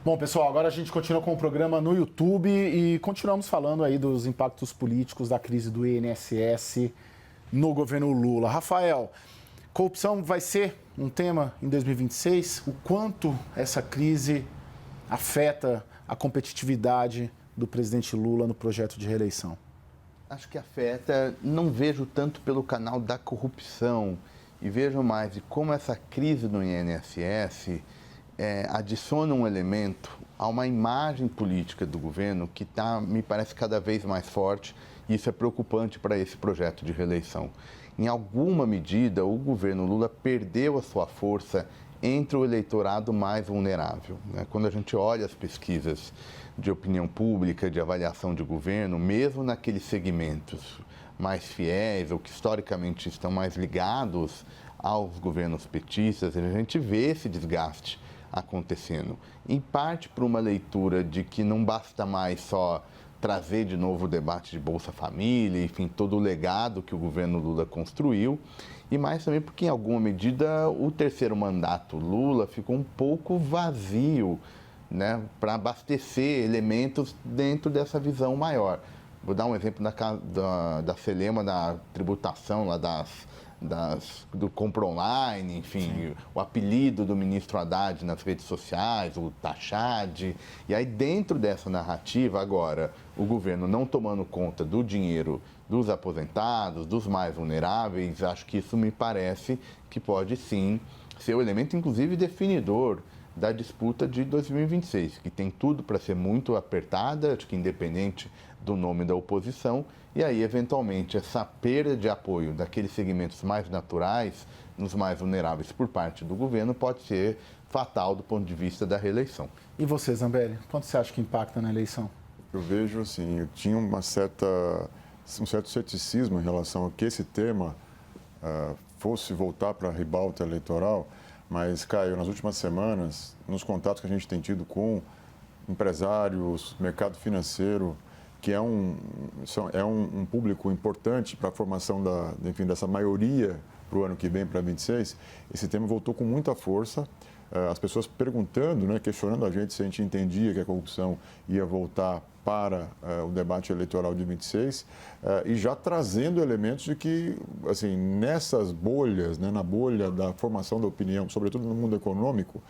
Bom, pessoal, agora a gente continua com o programa no YouTube e continuamos falando aí dos impactos políticos da crise do INSS no governo Lula. Rafael, corrupção vai ser um tema em 2026? O quanto essa crise afeta a competitividade do presidente Lula no projeto de reeleição? Acho que afeta, não vejo tanto pelo canal da corrupção e vejo mais de como essa crise no INSS adiciona um elemento a uma imagem política do governo que me parece cada vez mais forte, e isso é preocupante para esse projeto de reeleição. Em alguma medida, o governo Lula perdeu a sua força entre o eleitorado mais vulnerável, né? Quando a gente olha as pesquisas de opinião pública, de avaliação de governo, mesmo naqueles segmentos mais fiéis ou que historicamente estão mais ligados aos governos petistas, a gente vê esse desgaste acontecendo, em parte por uma leitura de que não basta mais só trazer de novo o debate de Bolsa Família, enfim, todo o legado que o governo Lula construiu, e mais também porque, em alguma medida, o terceiro mandato Lula ficou um pouco vazio, né, para abastecer elementos dentro dessa visão maior. Vou dar um exemplo da Celema, da tributação lá do Compra Online, enfim, sim, o apelido do ministro Haddad nas redes sociais, o Taxade. E aí, dentro dessa narrativa, agora, o governo não tomando conta do dinheiro dos aposentados, dos mais vulneráveis, acho que isso me parece que pode, sim, ser o elemento, inclusive, definidor da disputa de 2026, que tem tudo para ser muito apertada, acho que independente do nome da oposição, e aí, eventualmente, essa perda de apoio daqueles segmentos mais naturais, nos mais vulneráveis por parte do governo, pode ser fatal do ponto de vista da reeleição. E você, Zambelli, quanto você acha que impacta na eleição? Eu vejo, assim, eu tinha um certo ceticismo em relação a que esse tema fosse voltar para a ribalta eleitoral, mas, Caio, nas últimas semanas, nos contatos que a gente tem tido com empresários, mercado financeiro, que é um público importante para a formação dessa maioria para o ano que vem, para 26, esse tema voltou com muita força. As pessoas perguntando, né, questionando a gente se a gente entendia que a corrupção ia voltar para o debate eleitoral de 26 e já trazendo elementos de que, assim, nessas bolhas, né, na bolha da formação da opinião, sobretudo no mundo econômico,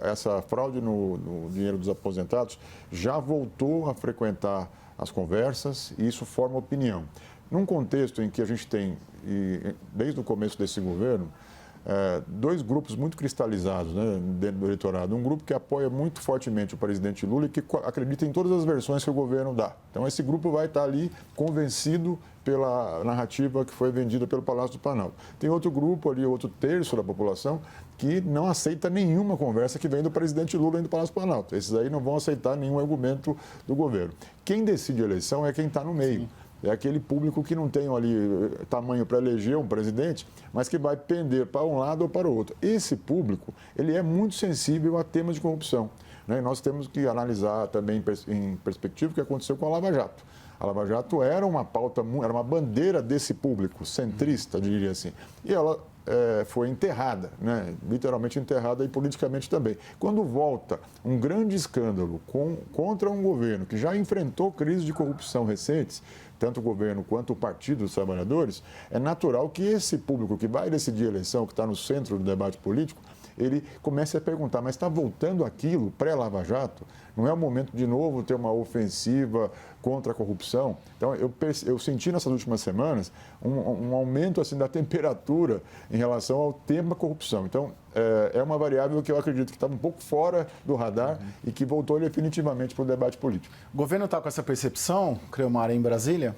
essa fraude no dinheiro dos aposentados já voltou a frequentar as conversas e isso forma opinião. Num contexto em que a gente tem, desde o começo desse governo, dois grupos muito cristalizados, né, dentro do eleitorado. Um grupo que apoia muito fortemente o presidente Lula e que acredita em todas as versões que o governo dá. Então, esse grupo vai estar ali convencido pela narrativa que foi vendida pelo Palácio do Planalto. Tem outro grupo ali, outro terço da população, que não aceita nenhuma conversa que vem do presidente Lula e do Palácio do Planalto. Esses aí não vão aceitar nenhum argumento do governo. Quem decide a eleição é quem está no meio. Sim. É aquele público que não tem ali tamanho para eleger um presidente, mas que vai pender para um lado ou para o outro. Esse público, ele é muito sensível a temas de corrupção, né? E nós temos que analisar também em perspectiva o que aconteceu com a Lava Jato. A Lava Jato era uma pauta, era uma bandeira desse público, centrista, diria assim. E ela foi enterrada, né? Literalmente enterrada e politicamente também. Quando volta um grande escândalo contra um governo que já enfrentou crises de corrupção recentes, tanto o governo quanto o Partido dos Trabalhadores, é natural que esse público que vai decidir a eleição, que está no centro do debate político, ele comece a perguntar, mas está voltando aquilo pré-Lava Jato? Não é o momento de novo ter uma ofensiva contra a corrupção? Então, eu senti nessas últimas semanas um aumento assim, da temperatura em relação ao tema corrupção. Então, é uma variável que eu acredito que estava um pouco fora do radar e que voltou definitivamente para o debate político. O governo está com essa percepção, Creomar, em Brasília?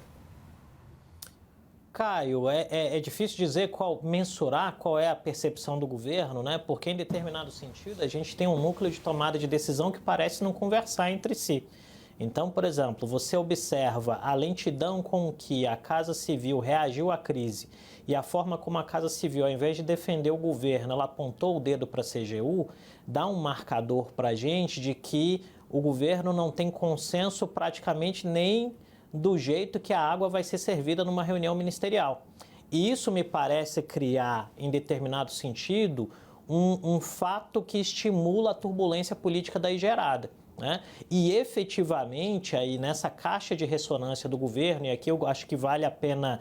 Caio, é difícil dizer mensurar qual é a percepção do governo, né? Porque em determinado sentido a gente tem um núcleo de tomada de decisão que parece não conversar entre si. Então, por exemplo, você observa a lentidão com que a Casa Civil reagiu à crise e a forma como a Casa Civil, ao invés de defender o governo, ela apontou o dedo para a CGU, dá um marcador para a gente de que o governo não tem consenso praticamente nem do jeito que a água vai ser servida numa reunião ministerial. E isso me parece criar, em determinado sentido, um fato que estimula a turbulência política daí gerada, né? E efetivamente, aí nessa caixa de ressonância do governo, e aqui eu acho que vale a pena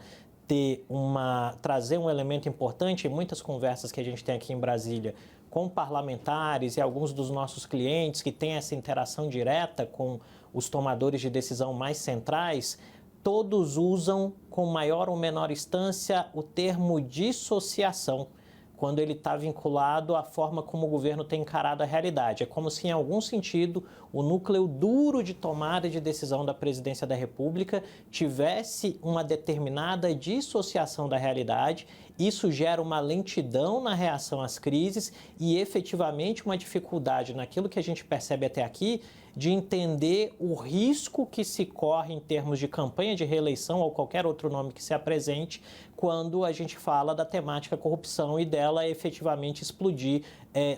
trazer um elemento importante em muitas conversas que a gente tem aqui em Brasília com parlamentares e alguns dos nossos clientes que têm essa interação direta com os tomadores de decisão mais centrais, todos usam com maior ou menor instância o termo dissociação, quando ele está vinculado à forma como o governo tem encarado a realidade. É como se, em algum sentido, o núcleo duro de tomada de decisão da presidência da República tivesse uma determinada dissociação da realidade. Isso gera uma lentidão na reação às crises e, efetivamente, uma dificuldade naquilo que a gente percebe até aqui de entender o risco que se corre em termos de campanha de reeleição ou qualquer outro nome que se apresente quando a gente fala da temática corrupção e dela efetivamente explodir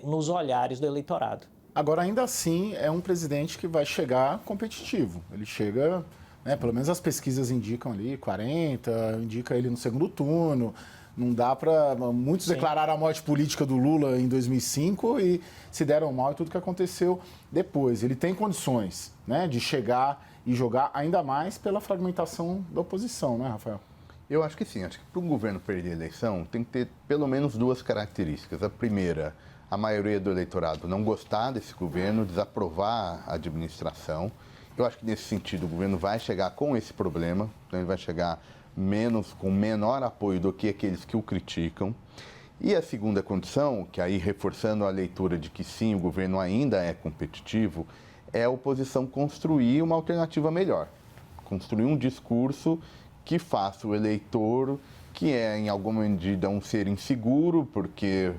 nos olhares do eleitorado. Agora, ainda assim, é um presidente que vai chegar competitivo. Ele chega, né, pelo menos as pesquisas indicam ali, 40, indica ele no segundo turno. Não dá para... Muitos declararam a morte política do Lula em 2005 e se deram mal em tudo que aconteceu depois. Ele tem condições, né, de chegar e jogar ainda mais pela fragmentação da oposição, né, Rafael? Eu acho que sim. Acho que para um governo perder a eleição tem que ter pelo menos duas características. A primeira, a maioria do eleitorado não gostar desse governo, desaprovar a administração. Eu acho que nesse sentido o governo vai chegar com esse problema, então ele vai chegar com menor apoio do que aqueles que o criticam. E a segunda condição, que aí reforçando a leitura de que sim, o governo ainda é competitivo, é a oposição construir uma alternativa melhor. Construir um discurso que faça o eleitor, que é em alguma medida um ser inseguro, porque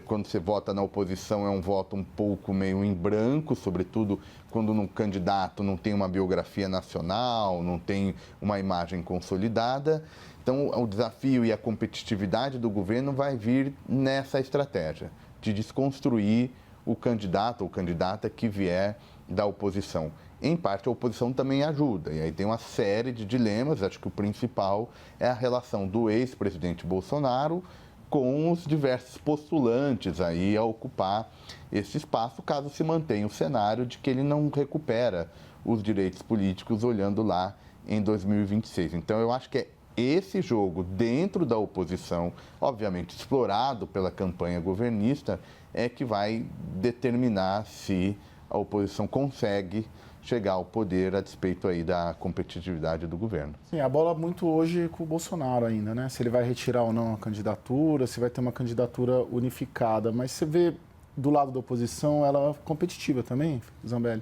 quando você vota na oposição é um voto um pouco meio em branco, sobretudo quando um candidato não tem uma biografia nacional, não tem uma imagem consolidada. Então, o desafio e a competitividade do governo vai vir nessa estratégia de desconstruir o candidato ou candidata que vier da oposição. Em parte, a oposição também ajuda, e aí tem uma série de dilemas. Acho que o principal é a relação do ex-presidente Bolsonaro com os diversos postulantes aí a ocupar esse espaço, caso se mantenha o cenário de que ele não recupera os direitos políticos olhando lá em 2026. Então, eu acho que é esse jogo dentro da oposição, obviamente explorado pela campanha governista, é que vai determinar se a oposição consegue chegar ao poder a despeito aí da competitividade do governo. Sim, a bola muito hoje com o Bolsonaro ainda, né? Se ele vai retirar ou não a candidatura, se vai ter uma candidatura unificada. Mas você vê do lado da oposição ela competitiva também, Zambelli?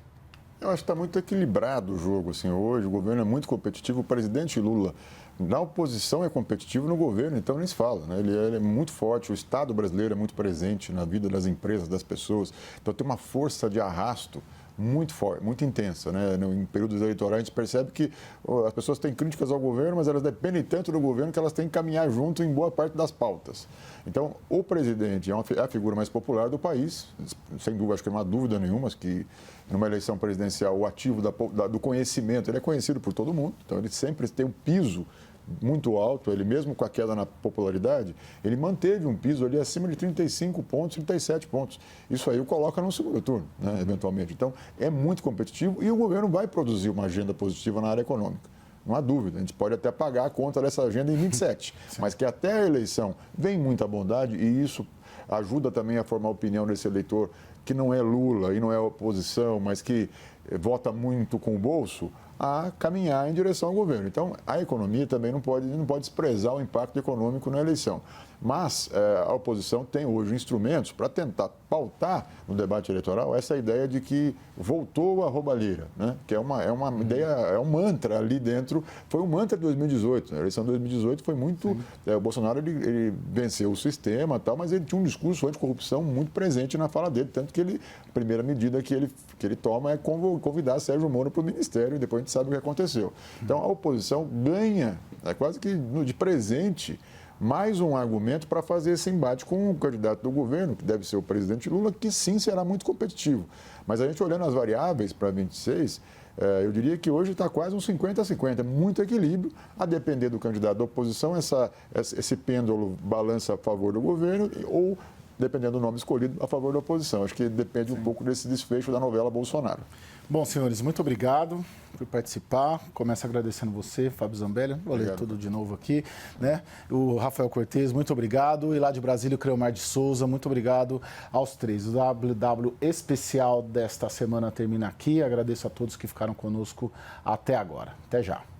Eu acho que está muito equilibrado o jogo, assim, hoje o governo é muito competitivo, o presidente Lula na oposição é competitivo, no governo então nem se fala, né? Ele é muito forte, o Estado brasileiro é muito presente na vida das empresas, das pessoas, então tem uma força de arrasto muito forte, muito intensa, né? Em períodos eleitorais a gente percebe que as pessoas têm críticas ao governo, mas elas dependem tanto do governo que elas têm que caminhar junto em boa parte das pautas. Então, o presidente é a figura mais popular do país, sem dúvida, acho que não há dúvida nenhuma que numa eleição presidencial o ativo do conhecimento, ele é conhecido por todo mundo, então ele sempre tem um piso muito alto, ele mesmo com a queda na popularidade, ele manteve um piso ali acima de 35 pontos, 37 pontos. Isso aí o coloca no segundo turno, né, eventualmente. Então, é muito competitivo e o governo vai produzir uma agenda positiva na área econômica. Não há dúvida, a gente pode até pagar a conta dessa agenda em 27, mas que até a eleição vem muita bondade e isso ajuda também a formar a opinião desse eleitor que não é Lula e não é oposição, mas que vota muito com o bolso, a caminhar em direção ao governo. Então, a economia também não pode desprezar o impacto econômico na eleição. Mas a oposição tem hoje instrumentos para tentar pautar no debate eleitoral essa ideia de que voltou a roubalheira, né? Que é uma ideia, é um mantra ali dentro. Foi um mantra de 2018. A eleição de 2018 foi muito... o Bolsonaro ele venceu o sistema, tal, mas ele tinha um discurso anticorrupção muito presente na fala dele, tanto que a primeira medida que ele toma é convidar Sérgio Moro para o ministério e depois a gente sabe o que aconteceu. Então, a oposição ganha, quase que de presente, mais um argumento para fazer esse embate com o candidato do governo, que deve ser o presidente Lula, que sim será muito competitivo. Mas a gente olhando as variáveis para 26, eu diria que hoje está quase um 50-50, muito equilíbrio, a depender do candidato da oposição, esse pêndulo balança a favor do governo ou dependendo do nome escolhido, a favor da oposição. Acho que depende um pouco desse desfecho da novela Bolsonaro. Bom, senhores, muito obrigado por participar. Começo agradecendo você, Fábio Zambelli. Vou ler tudo de novo aqui, né? O Rafael Cortez, muito obrigado. E lá de Brasília, o Creomar de Souza, muito obrigado aos três. O WW especial desta semana termina aqui. Agradeço a todos que ficaram conosco até agora. Até já.